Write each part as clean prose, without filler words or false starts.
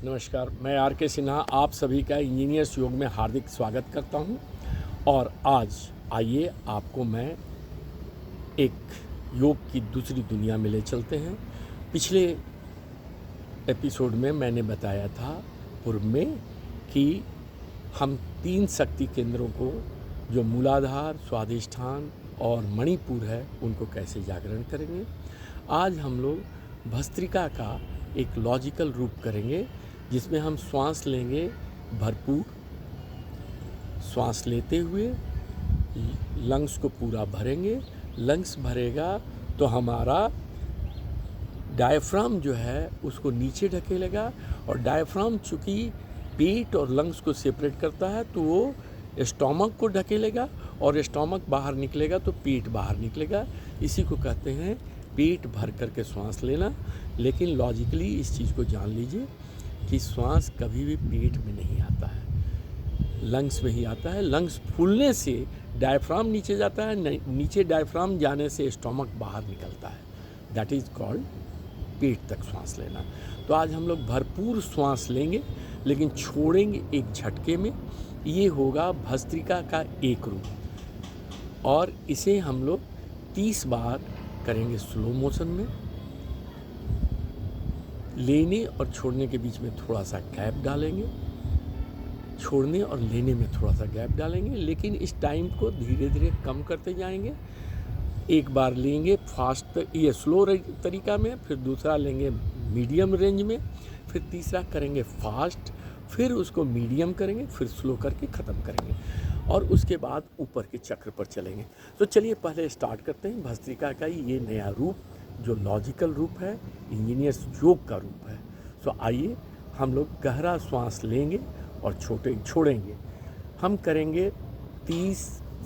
नमस्कार, मैं आर के सिन्हा आप सभी का इंजीनियर्स योग में हार्दिक स्वागत करता हूं। और आज आइए आपको मैं एक योग की दूसरी दुनिया में ले चलते हैं। पिछले एपिसोड में मैंने बताया था पूर्व में कि हम 3 शक्ति केंद्रों को, जो मूलाधार, स्वाधिष्ठान और मणिपुर है, उनको कैसे जागरण करेंगे। आज हम लोग भस्त्रिका का एक लॉजिकल रूप करेंगे, जिसमें हम श्वास लेंगे भरपूर। श्वास लेते हुए लंग्स को पूरा भरेंगे। लंग्स भरेगा तो हमारा डायफ्राम जो है उसको नीचे ढकेलेगा, और डायफ्राम चूँकि पेट और लंग्स को सेपरेट करता है तो वो स्टोमक को ढकेलेगा, और स्टोमक बाहर निकलेगा तो पेट बाहर निकलेगा। इसी को कहते हैं पेट भर करके श्वास लेना। लेकिन लॉजिकली इस चीज़ को जान लीजिए कि श्वास कभी भी पेट में नहीं आता है, लंग्स में ही आता है। लंग्स फूलने से डायफ्राम नीचे जाता है, नीचे डायफ्राम जाने से स्टोमक बाहर निकलता है। दैट इज़ कॉल्ड पेट तक श्वास लेना। तो आज हम लोग भरपूर श्वास लेंगे, लेकिन छोड़ेंगे एक झटके में। ये होगा भस्त्रिका का एक रूप, और इसे हम लोग 30 बार करेंगे स्लो मोशन में। लेने और छोड़ने के बीच में थोड़ा सा गैप डालेंगे, छोड़ने और लेने में थोड़ा सा गैप डालेंगे, लेकिन इस टाइम को धीरे धीरे कम करते जाएंगे। एक बार लेंगे फास्ट, ये स्लो तरीका में, फिर दूसरा लेंगे मीडियम रेंज में, फिर तीसरा करेंगे फास्ट, फिर उसको मीडियम करेंगे, फिर स्लो करके ख़त्म करेंगे, और उसके बाद ऊपर के चक्र पर चलेंगे। तो चलिए पहले स्टार्ट करते हैं भस्त्रिका का ये नया रूप, जो लॉजिकल रूप है, इंजीनियर्स योग का रूप है। सो आइए हम लोग गहरा श्वास लेंगे और छोड़ेंगे। हम करेंगे 30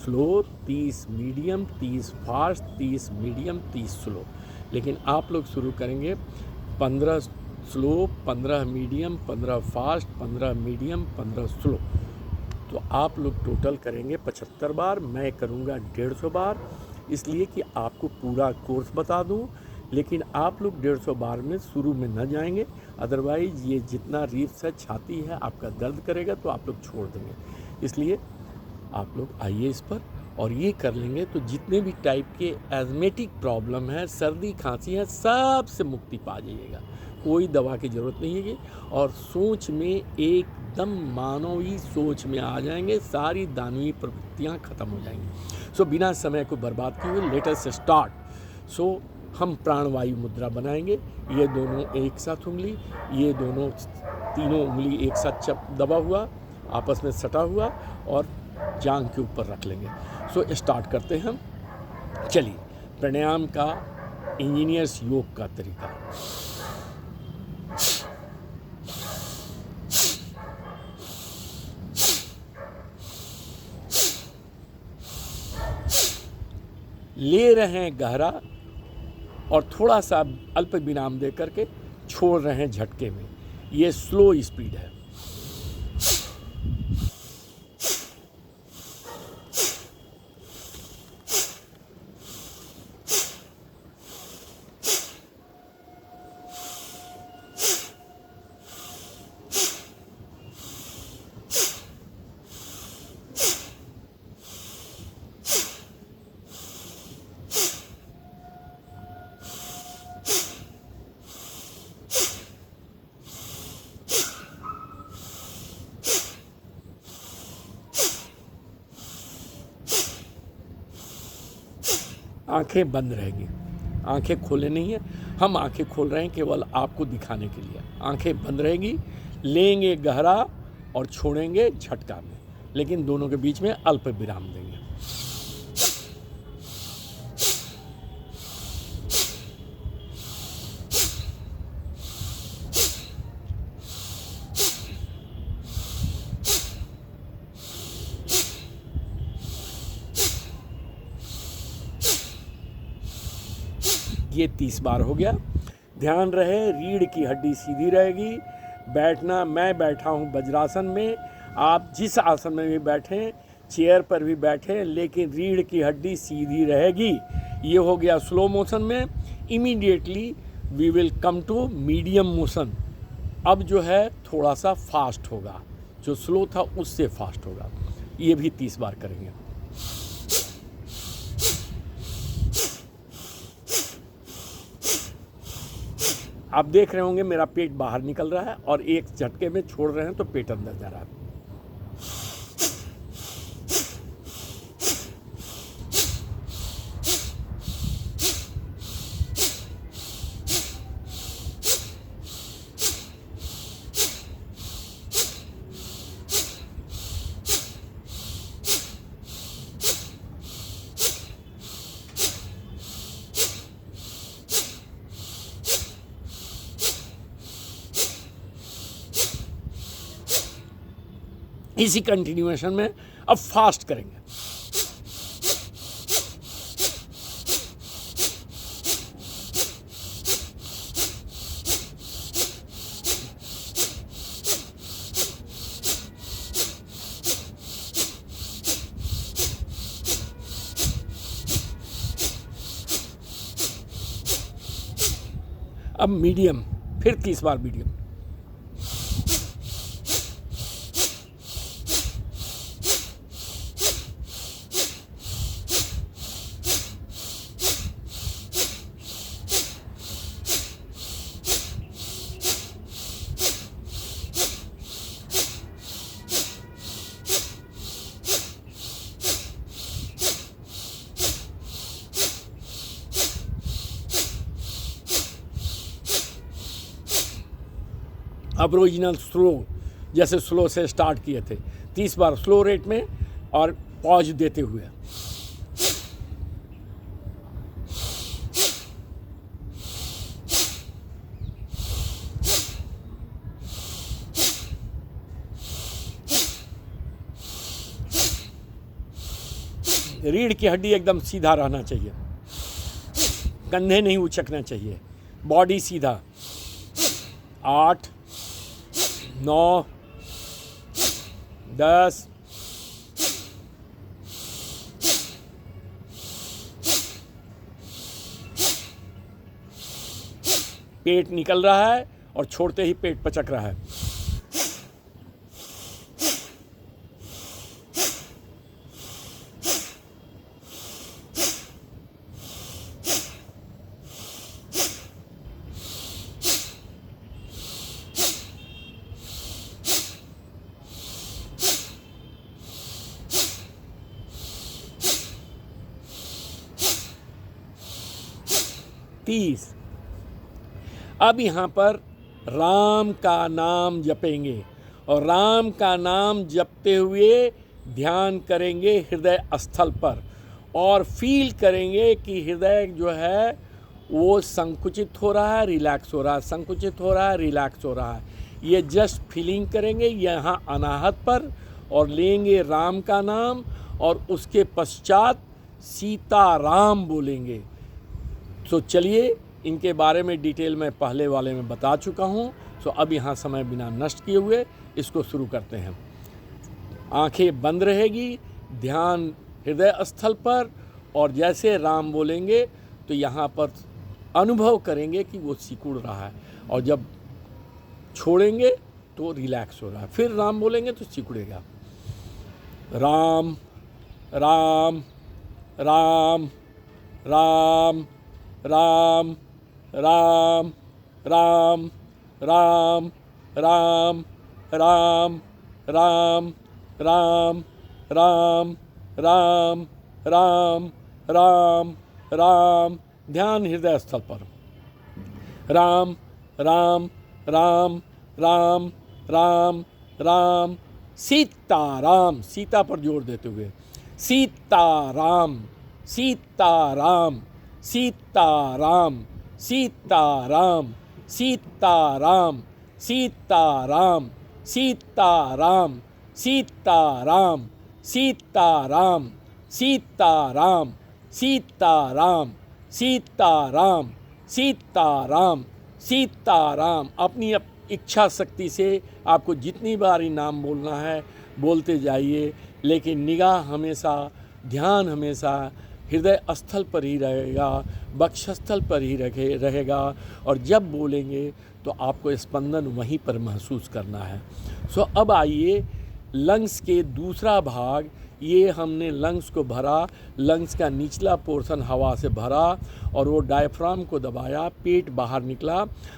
slow, 30 medium, 30 fast, 30 medium, 30 slow. लेकिन आप लोग शुरू करेंगे 15 slow, 15 medium, 15 fast, 15 medium, 15 slow. तो आप लोग टोटल करेंगे 75 बार, मैं करूँगा 150 बार, इसलिए कि आपको पूरा कोर्स बता दूं। लेकिन आप लोग 150 बार में शुरू में न जाएंगे, अदरवाइज़ ये जितना रिब्स है, छाती है, आपका दर्द करेगा तो आप लोग छोड़ देंगे। इसलिए आप लोग आइए इस पर और ये कर लेंगे तो जितने भी टाइप के एजमेटिक प्रॉब्लम है, सर्दी खांसी है, सब से मुक्ति पा जाइएगा। कोई दवा की ज़रूरत नहीं है, और सोच में एकदम मानवीय सोच में आ जाएंगे, सारी दानवीय प्रवृत्तियाँ खत्म हो जाएंगी। सो बिना समय को बर्बाद किए हुए लेट अस स्टार्ट। सो हम प्राणवायु मुद्रा बनाएंगे। ये दोनों एक साथ उंगली, ये दोनों तीनों उंगली एक साथ दबा हुआ, आपस में सटा हुआ, और जांघ के ऊपर रख लेंगे। सो स्टार्ट करते हैं हम। चलिए, प्राणायाम का इंजीनियर्स योग का तरीका। ले रहे हैं गहरा, और थोड़ा सा अल्प विराम दे करके छोड़ रहे हैं झटके में। ये स्लो स्पीड है। आंखें बंद रहेगी, आंखें खोले नहीं है। हम आंखें खोल रहे हैं केवल आपको दिखाने के लिए। आंखें बंद रहेगी, लेंगे गहरा और छोड़ेंगे झटका में, लेकिन दोनों के बीच में अल्प विराम देंगे। ये 30 बार हो गया। ध्यान रहे, रीढ़ की हड्डी सीधी रहेगी। बैठना, मैं बैठा हूँ वज्रासन में, आप जिस आसन में भी बैठें, चेयर पर भी बैठें, लेकिन रीढ़ की हड्डी सीधी रहेगी। ये हो गया स्लो मोशन में। Immediately we will come to medium motion. अब जो है थोड़ा सा फास्ट होगा, जो स्लो था उससे फास्ट होगा। ये भी 30 बार करेंगे। आप देख रहे होंगे मेरा पेट बाहर निकल रहा है और एक झटके में छोड़ रहे हैं तो पेट अंदर जा रहा है। इसी कंटिन्यूएशन में अब फास्ट करेंगे। अब मीडियम, फिर 30 बार मीडियम। अब ओरिजिनल स्लो, जैसे स्लो से स्टार्ट किए थे, 30 बार स्लो रेट में और पॉज देते हुए। रीढ़ की हड्डी एकदम सीधा रहना चाहिए, कंधे नहीं उचकना चाहिए, बॉडी सीधा। 8, 9, 10, पेट निकल रहा है और छोड़ते ही पेट पचक रहा है। अब यहाँ पर राम का नाम जपेंगे और राम का नाम जपते हुए ध्यान करेंगे हृदय स्थल पर और फील करेंगे कि हृदय जो है वो संकुचित हो रहा है, रिलैक्स हो रहा है, संकुचित हो रहा है, रिलैक्स हो रहा है। ये जस्ट फीलिंग करेंगे यहाँ अनाहत पर और लेंगे राम का नाम और उसके पश्चात सीताराम बोलेंगे। तो चलिए, इनके बारे में डिटेल में पहले वाले में बता चुका हूँ। तो अब यहाँ समय बिना नष्ट किए हुए इसको शुरू करते हैं। आंखें बंद रहेगी, ध्यान हृदय स्थल पर, और जैसे राम बोलेंगे तो यहाँ पर अनुभव करेंगे कि वो सिकुड़ रहा है और जब छोड़ेंगे तो रिलैक्स हो रहा है। फिर राम बोलेंगे तो सिकुड़ेगा। राम राम राम राम राम राम राम राम राम राम राम राम राम राम राम राम राम। ध्यान हृदय स्थल पर। राम राम राम राम राम राम। सीताराम, सीता पर जोर देते हुए, सीताराम सीताराम सीताराम सीताराम सीताराम सीताराम सीताराम सीताराम सीताराम सीताराम सीताराम सीताराम सीताराम सीताराम। अपनी इच्छा शक्ति से आपको जितनी बार नाम बोलना है बोलते जाइए, लेकिन निगाह हमेशा, ध्यान हमेशा हृदय स्थल पर ही रहेगा, वक्षस्थल पर ही रहेगा। और जब बोलेंगे तो आपको स्पंदन वहीं पर महसूस करना है। सो अब आइए लंग्स के दूसरा भाग, ये हमने लंग्स को भरा, लंग्स का निचला पोर्शन हवा से भरा और वो डायफ्राम को दबाया, पेट बाहर निकला।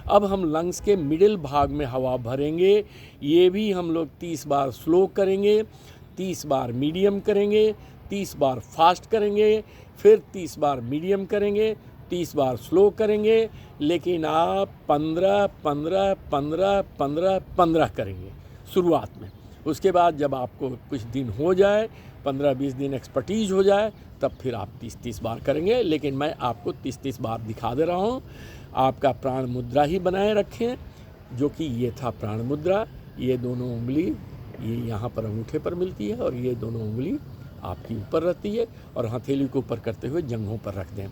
अब हम लंग्स के मिडिल भाग में हवा भरेंगे। ये भी हम लोग 30 बार स्लो करेंगे, 30 बार मीडियम करेंगे, 30 बार फास्ट करेंगे, फिर 30 बार मीडियम करेंगे, 30 बार स्लो करेंगे। लेकिन आप 15 15 15 15 15 करेंगे शुरुआत में। उसके बाद जब आपको कुछ दिन हो जाए, 15-20 दिन एक्सपर्टीज हो जाए, तब फिर आप 30-30 बार करेंगे। लेकिन मैं आपको 30-30 बार दिखा दे रहा हूँ। आपका प्राण मुद्रा ही बनाए रखें, जो कि ये था प्राण मुद्रा। ये दोनों उंगली ये यहाँ पर अंगूठे पर मिलती है और ये दोनों उंगली आपकी ऊपर रहती है और हथेली को ऊपर करते हुए जंघों पर रख दें।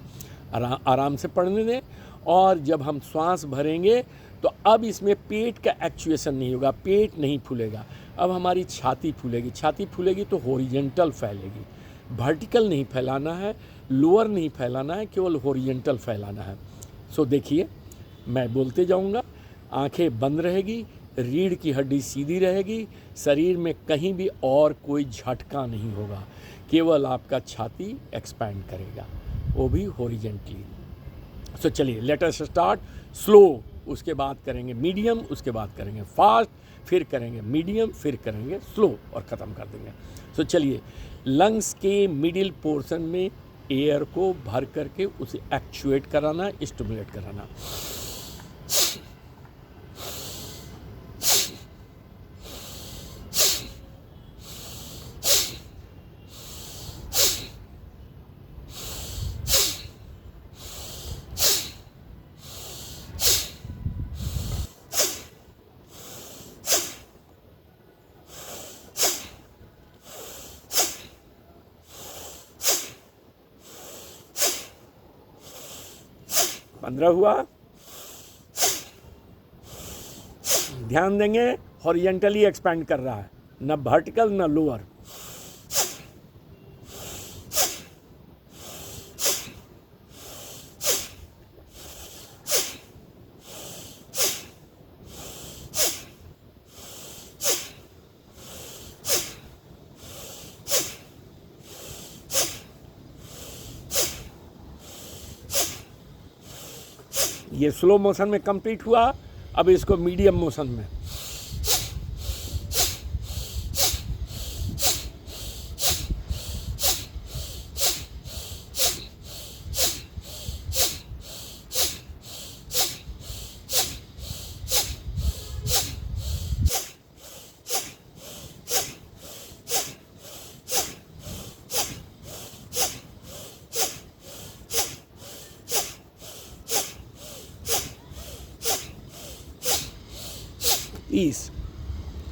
आराम से पढ़ने दें। और जब हम श्वास भरेंगे तो अब इसमें पेट का एक्चुएशन नहीं होगा, पेट नहीं फूलेगा। अब हमारी छाती फूलेगी। छाती फूलेगी तो हॉरिजेंटल फैलेगी, वर्टिकल नहीं फैलाना है, लोअर नहीं फैलाना है, केवल हॉरिजेंटल फैलाना है। सो देखिए, मैं बोलते जाऊंगा, आंखें बंद रहेगी, रीढ़ की हड्डी सीधी रहेगी, शरीर में कहीं भी और कोई झटका नहीं होगा, केवल आपका छाती एक्सपैंड करेगा, वो भी हॉरिजेंटली। सो चलिए, लेट अस स्टार्ट स्लो, उसके बाद करेंगे मीडियम, उसके बाद करेंगे फास्ट, फिर करेंगे मीडियम, फिर करेंगे स्लो और ख़त्म कर देंगे। सो चलिए, लंग्स के मिडिल पोर्शन में एयर को भर करके उसे एक्चुएट कराना, स्टिमुलेट कराना। पंद्रह हुआ। ध्यान देंगे, हॉरिजेंटली एक्सपैंड कर रहा है, न वर्टिकल न लोअर। ये स्लो मोशन में कंप्लीट हुआ। अब इसको मीडियम मोशन में।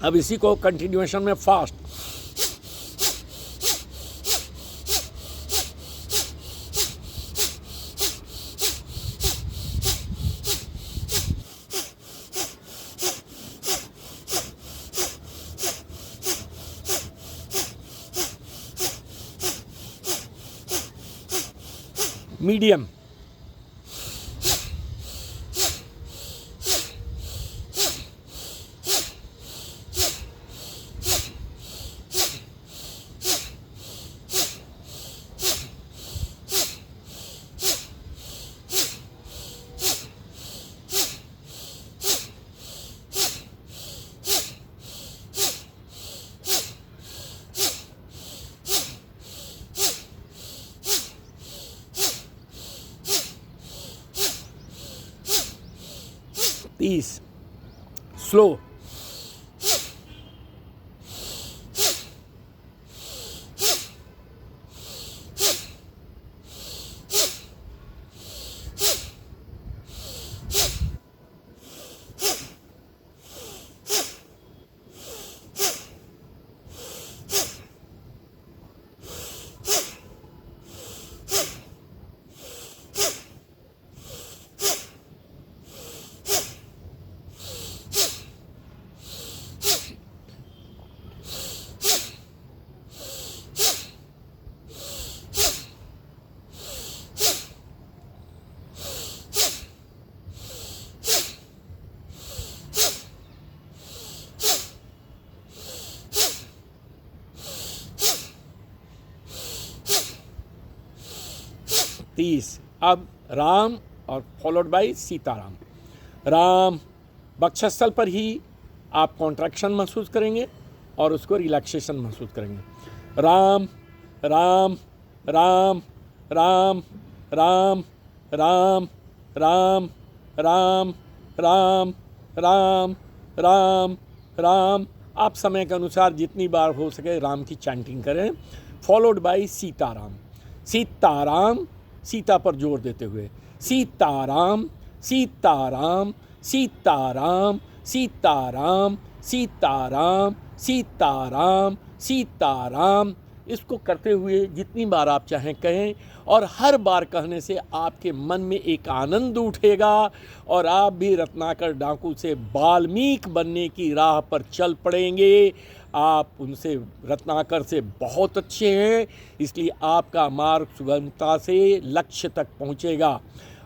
अब इसी को कंटिन्यूएशन में फास्ट। मीडियम। तीस। स्लो। 30। अब राम और फॉलोड बाय सीताराम। राम, वक्षस्थल पर ही आप कॉन्ट्रैक्शन महसूस करेंगे और उसको रिलैक्सेशन महसूस करेंगे। राम राम राम राम राम राम राम राम राम राम राम राम। आप समय के अनुसार जितनी बार हो सके राम की चैंटिंग करें। Followed by Sitaram. सीताराम, सीता पर जोर देते हुए, सीताराम सीताराम सीताराम सीताराम सीताराम सीताराम सीताराम। इसको करते हुए जितनी बार आप चाहें कहें, और हर बार कहने से आपके मन में एक आनंद उठेगा और आप भी रत्नाकर डाकू से वाल्मीकि बनने की राह पर चल पड़ेंगे। आप उनसे, रत्नाकर से बहुत अच्छे हैं, इसलिए आपका मार्ग सुगमता से लक्ष्य तक पहुंचेगा।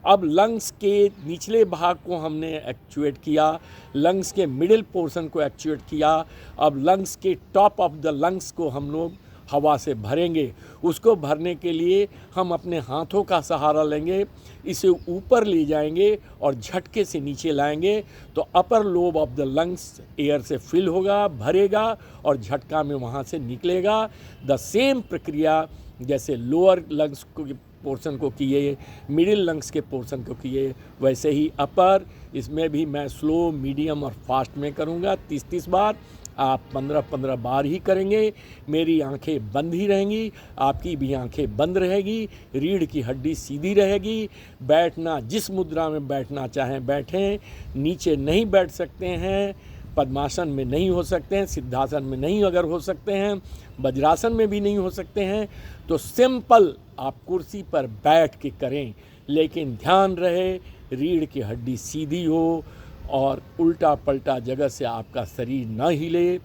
अब लंग्स के निचले भाग को हमने एक्चुएट किया, लंग्स के मिडिल पोर्शन को एक्चुएट किया। अब लंग्स के टॉप ऑफ द लंग्स को हम लोग हवा से भरेंगे। उसको भरने के लिए हम अपने हाथों का सहारा लेंगे, इसे ऊपर ले जाएंगे और झटके से नीचे लाएंगे, तो upper lobe of the lungs air से फिल होगा, भरेगा और झटका में वहाँ से निकलेगा। द सेम प्रक्रिया जैसे लोअर लंग्स को पोर्शन को किए, मिडिल लंग्स के पोर्शन को किए, वैसे ही अपर, इसमें भी मैं स्लो, मीडियम और फास्ट में करूँगा 30-30 बार। आप 15-15 बार ही करेंगे। मेरी आंखें बंद ही रहेंगी, आपकी भी आंखें बंद रहेगी, रीढ़ की हड्डी सीधी रहेगी। बैठना, जिस मुद्रा में बैठना चाहें बैठें, नीचे नहीं बैठ सकते हैं, पद्मासन में नहीं हो सकते हैं, सिद्धासन में नहीं अगर हो सकते हैं, वज्रासन में भी नहीं हो सकते हैं, तो सिंपल आप कुर्सी पर बैठ के करें, लेकिन ध्यान रहे रीढ़ की हड्डी सीधी हो और उल्टा पलटा जगह से आपका शरीर न हिले,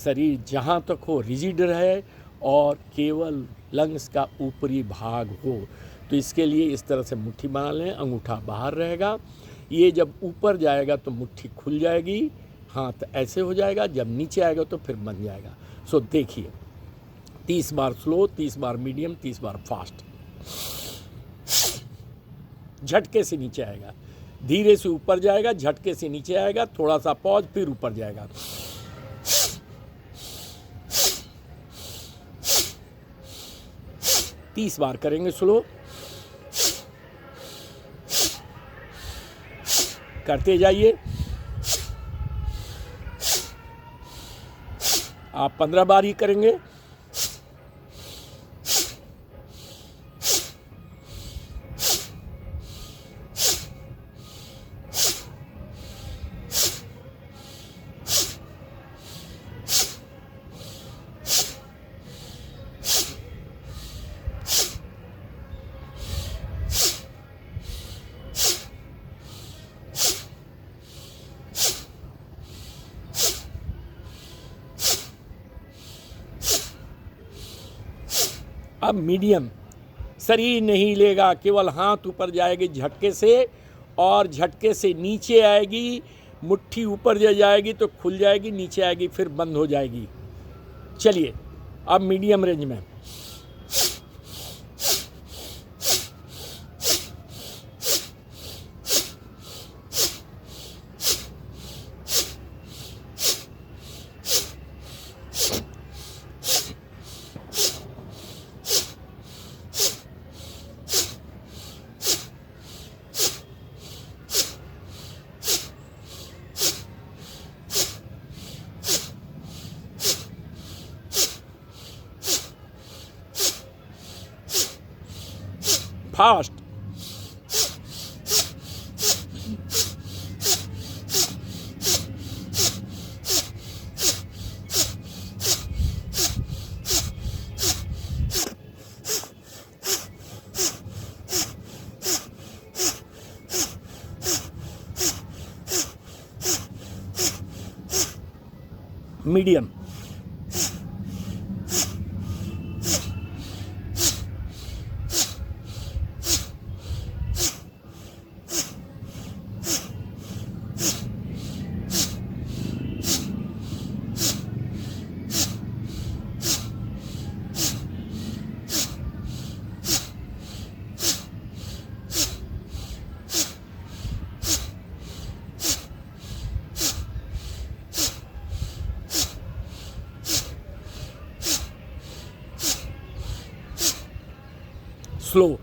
शरीर जहाँ तक हो रिजिड रहे और केवल लंग्स का ऊपरी भाग हो। तो इसके लिए इस तरह से मुट्ठी बना लें, अंगूठा बाहर रहेगा। ये जब ऊपर जाएगा तो मुट्ठी खुल जाएगी, हाथ ऐसे हो जाएगा, जब नीचे आएगा तो फिर बन जाएगा। सो देखिए, 30 बार स्लो, 30 बार मीडियम, 30 बार फास्ट। झटके से नीचे आएगा, धीरे से ऊपर जाएगा, झटके से नीचे आएगा, थोड़ा सा पॉज, फिर ऊपर जाएगा। तीस बार करेंगे स्लो, करते जाइए। आप 15 बार ही करेंगे। अब मीडियम, शरीर नहीं लेगा, केवल हाथ ऊपर जाएगी झटके से, और झटके से नीचे आएगी, मुट्ठी ऊपर जाएगी तो खुल जाएगी, नीचे आएगी फिर बंद हो जाएगी। चलिए अब मीडियम रेंज में। Fast, medium. स्लो।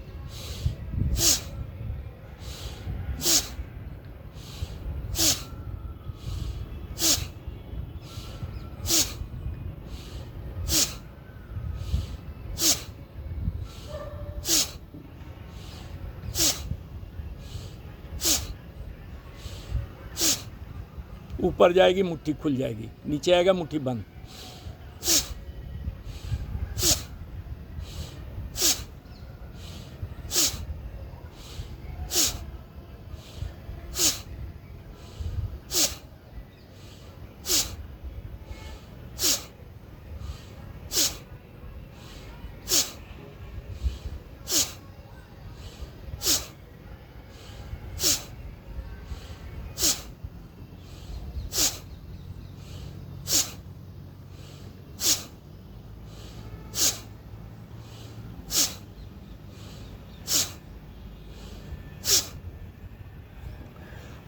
ऊपर जाएगी मुट्ठी खुल जाएगी, नीचे आएगा मुट्ठी बंद।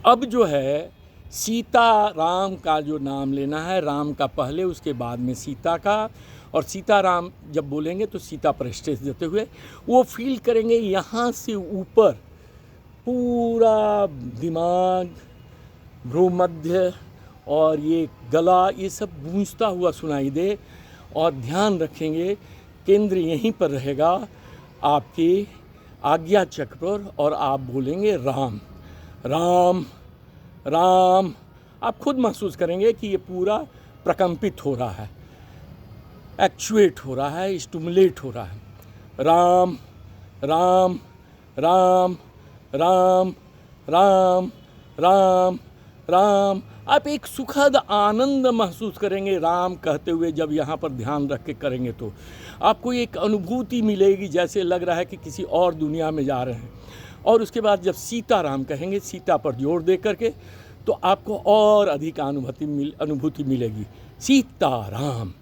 अब जो है सीता राम का जो नाम लेना है, राम का पहले उसके बाद में सीता का, और सीता राम जब बोलेंगे तो सीता पर स्ट्रेस देते हुए वो फील करेंगे यहाँ से ऊपर पूरा दिमाग, भ्रूमध्य और ये गला, ये सब गूंजता हुआ सुनाई दे, और ध्यान रखेंगे केंद्र यहीं पर रहेगा आपके आज्ञा चक्र पर, और आप बोलेंगे राम राम राम। आप खुद महसूस करेंगे कि ये पूरा प्रकंपित हो रहा है, एक्चुएट हो रहा है, स्टिमुलेट हो रहा है। राम राम राम राम राम राम राम। आप एक सुखद आनंद महसूस करेंगे राम कहते हुए। जब यहाँ पर ध्यान रख के करेंगे तो आपको एक अनुभूति मिलेगी, जैसे लग रहा है कि किसी और दुनिया में जा रहे हैं। और उसके बाद जब सीता राम कहेंगे, सीता पर जोर दे करके, तो आपको और अधिक अनुभूति मिलेगी। सीता राम,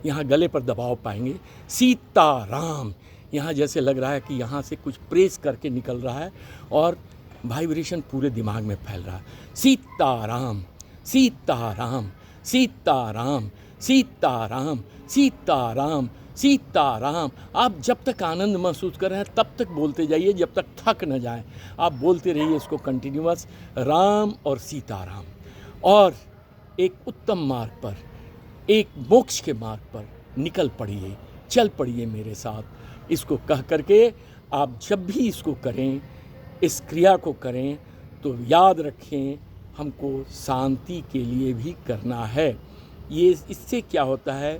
यहाँ गले पर दबाव पाएंगे। सीता राम, यहाँ जैसे लग रहा है कि यहाँ से कुछ प्रेस करके निकल रहा है और वाइब्रेशन पूरे दिमाग में फैल रहा है। सीता राम सीता राम सीता राम सीता राम सीता राम सीता राम। आप जब तक आनंद महसूस कर रहे हैं तब तक बोलते जाइए, जब तक थक न जाएं। आप बोलते रहिए इसको कंटिन्यूअस, राम और सीता राम। और एक उत्तम मार्ग पर, एक मोक्ष के मार्ग पर निकल पड़िए, चल पड़िए मेरे साथ। इसको कह करके आप जब भी इसको करें, इस क्रिया को करें, तो याद रखें हमको शांति के लिए भी करना है। ये इससे क्या होता है,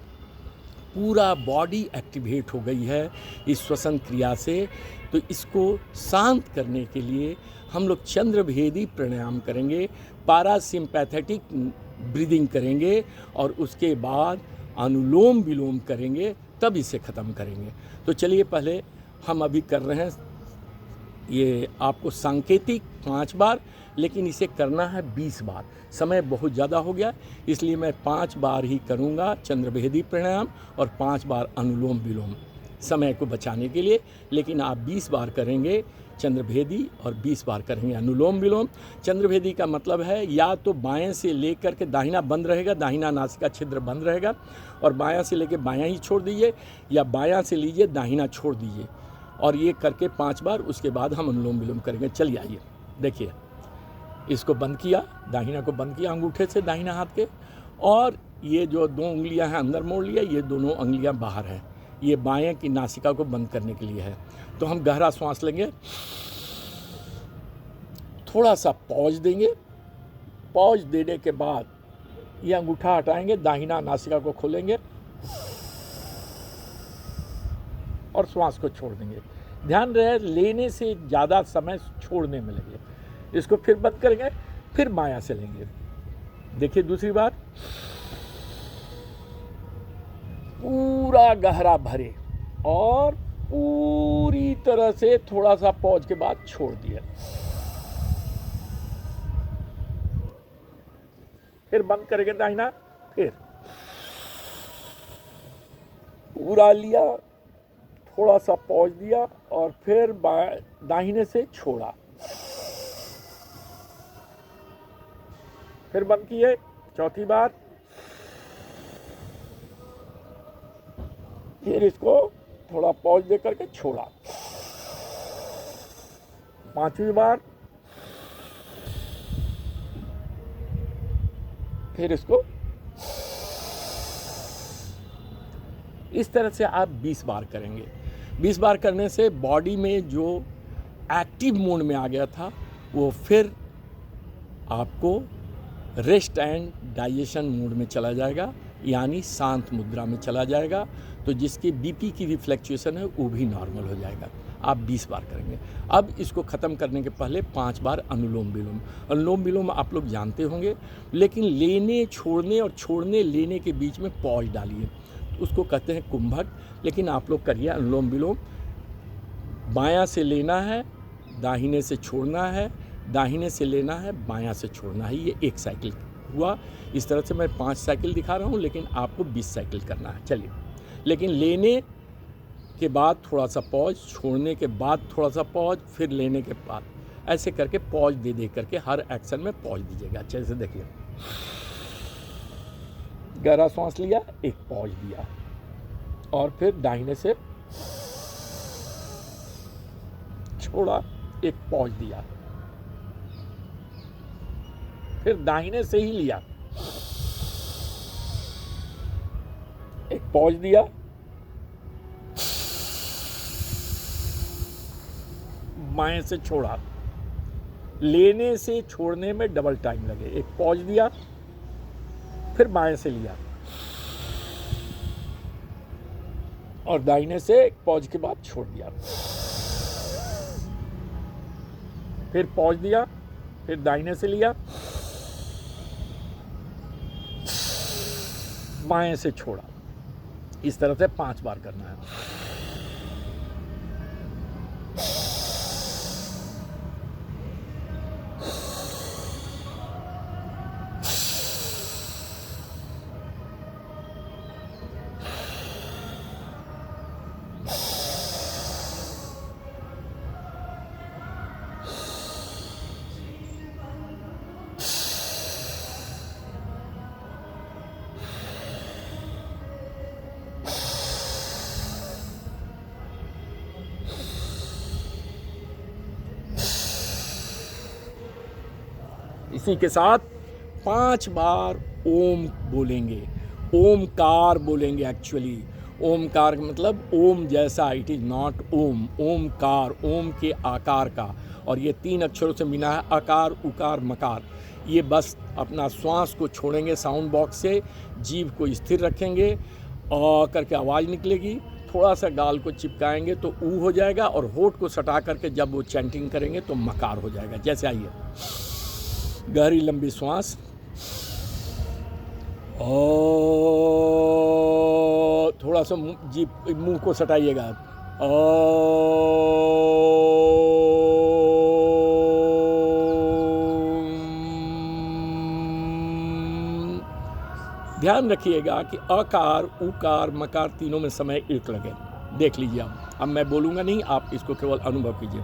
पूरा बॉडी एक्टिवेट हो गई है इस श्वसन क्रिया से। तो इसको शांत करने के लिए हम लोग चंद्रभेदी प्राणायाम करेंगे, पारासिम्पैथेटिक ब्रीदिंग करेंगे, और उसके बाद अनुलोम विलोम करेंगे, तब इसे ख़त्म करेंगे। तो चलिए, पहले हम अभी कर रहे हैं ये आपको सांकेतिक 5 बार, लेकिन इसे करना है 20 बार। समय बहुत ज़्यादा हो गया, इसलिए मैं 5 बार ही करूँगा चंद्रभेदी प्राणायाम और 5 बार अनुलोम विलोम, समय को बचाने के लिए। लेकिन आप 20 बार करेंगे चंद्रभेदी और 20 बार करेंगे अनुलोम विलोम। चंद्रभेदी का मतलब है या तो बाएं से लेकर के दाहिना बंद रहेगा, दाहिना नासिका छिद्र बंद रहेगा, और बायां से लेकर बायां ही छोड़ दीजिए, या बायां से लीजिए दाहिना छोड़ दीजिए, और ये करके 5 बार। उसके बाद हम अनुलोम विलोम करेंगे। चलिए आइए, देखिए, इसको बंद किया, दाहिना को बंद किया अंगूठे से, दाहिना हाथ के, और ये जो 2 उंगलियां हैं अंदर मोड़ लिया, ये दोनों उंगलियां बाहर हैं। ये बाएं की नासिका को बंद करने के लिए है। तो हम गहरा सांस लेंगे, थोड़ा सा पॉज देंगे। पॉज देने के बाद ये अंगूठा हटाएंगे, दाहिना नासिका को खोलेंगे और श्वास को छोड़ देंगे। ध्यान रहे, लेने से ज़्यादा समय छोड़ने में लगे। इसको फिर बंद करेंगे, फिर बायां से लेंगे। देखिए दूसरी बार, पूरा गहरा भरे और पूरी तरह से थोड़ा सा पॉज के बाद छोड़ दिया। फिर बंद करेंगे दाहिना, फिर पूरा लिया, थोड़ा सा पॉज दिया, और फिर दाहिने से छोड़ा, फिर बंद किए। चौथी बार, फिर इसको थोड़ा पॉज दे करके छोड़ा। 5वीं बार फिर इसको इस तरह से आप 20 बार करेंगे। 20 बार करने से बॉडी में जो एक्टिव मोड में आ गया था वो फिर आपको रेस्ट एंड डाइजेशन मोड में चला जाएगा, यानी शांत मुद्रा में चला जाएगा। तो जिसकी बीपी की भी फ्लक्चुएशन है वो भी नॉर्मल हो जाएगा। आप 20 बार करेंगे। अब इसको ख़त्म करने के पहले 5 बार अनुलोम विलोम। अनुलोम विलोम आप लोग जानते होंगे, लेकिन लेने छोड़ने और छोड़ने लेने के बीच में पॉज डालिए, उसको कहते हैं कुंभक। लेकिन आप लोग करिए अनुलोम विलोम। बायां से लेना है, दाहिने से छोड़ना है, दाहिने से लेना है, बायां से छोड़ना है। ये एक साइकिल हुआ। इस तरह से मैं 5 साइकिल दिखा रहा हूँ, लेकिन आपको 20 साइकिल करना है। चलिए, लेकिन लेने के बाद थोड़ा सा पॉज, छोड़ने के बाद थोड़ा सा पॉज, फिर लेने के बाद, ऐसे करके पॉज दे दे करके हर एक्शन में पॉज दीजिएगा। अच्छे से देखिए, गहरा सांस लिया, एक पॉज दिया, और फिर दाहिने से छोड़ा, एक पॉज दिया, फिर दाहिने से ही लिया, एक पॉज दिया, बाएं से छोड़ा। लेने से छोड़ने में डबल टाइम लगे। एक पॉज दिया, फिर बाएं से लिया, और दाहिने से एक पॉज के बाद छोड़ दिया, फिर पॉज दिया, फिर दाहिने से लिया, बाएं से छोड़ा। इस तरह से 5 बार करना है। इसी के साथ 5 बार ओम बोलेंगे, ओमकार बोलेंगे। एक्चुअली ओमकार मतलब ओम जैसा, इट इज़ नॉट ओम, ओमकार, ओम के आकार का। और ये 3 अक्षरों से मिला है, अकार उकार मकार। ये बस अपना श्वास को छोड़ेंगे साउंड बॉक्स से, जीभ को स्थिर रखेंगे, करके आवाज़ निकलेगी। थोड़ा सा गाल को चिपकाएंगे तो ऊ हो जाएगा, और होठ को सटा करके जब वो चैंटिंग करेंगे तो मकार हो जाएगा। जैसे आइए, गहरी लंबी श्वास, थोड़ा सा जीभ मुंह को सटाइएगा, ध्यान रखिएगा कि अकार उकार मकार तीनों में समय एक लगे। देख लीजिए, अब मैं बोलूँगा नहीं, आप इसको केवल अनुभव कीजिए।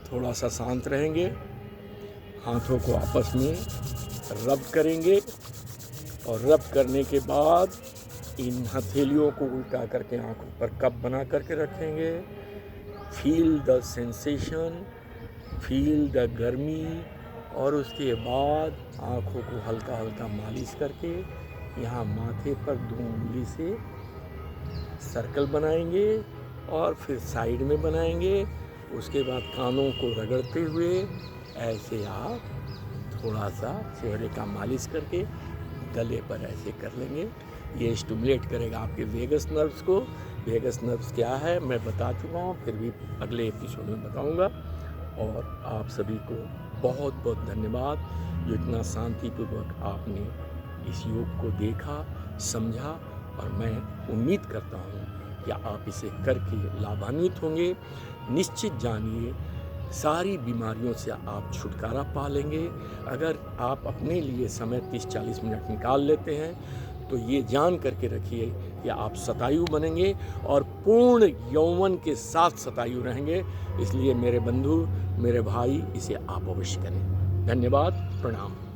थोड़ा सा शांत रहेंगे, हाथों को आपस में रब करेंगे और रब करने के बाद इन हथेलियों को उल्टा करके आंखों पर कप बना करके रखेंगे। Feel the sensation, feel the गर्मी, और उसके बाद आंखों को हल्का हल्का मालिश करके यहाँ माथे पर 2 उंगली से सर्कल बनाएंगे और फिर साइड में बनाएंगे। उसके बाद कानों को रगड़ते हुए ऐसे आप थोड़ा सा चेहरे का मालिश करके गले पर ऐसे कर लेंगे। ये स्टिमुलेट करेगा आपके वेगस नर्व्स को। वेगस नर्व्स क्या है मैं बता चुका हूँ, फिर भी अगले एपिसोड में बताऊँगा। और आप सभी को बहुत बहुत धन्यवाद जो इतना शांतिपूर्वक आपने इस योग को देखा, समझा, और मैं उम्मीद करता हूँ कि आप इसे करके लाभान्वित होंगे। निश्चित जानिए सारी बीमारियों से आप छुटकारा पा लेंगे अगर आप अपने लिए समय 30-40 मिनट निकाल लेते हैं। तो ये जान करके रखिए कि आप शतायु बनेंगे और पूर्ण यौवन के साथ शतायु रहेंगे। इसलिए मेरे बंधु, मेरे भाई, इसे आप अवश्य करें। धन्यवाद, प्रणाम।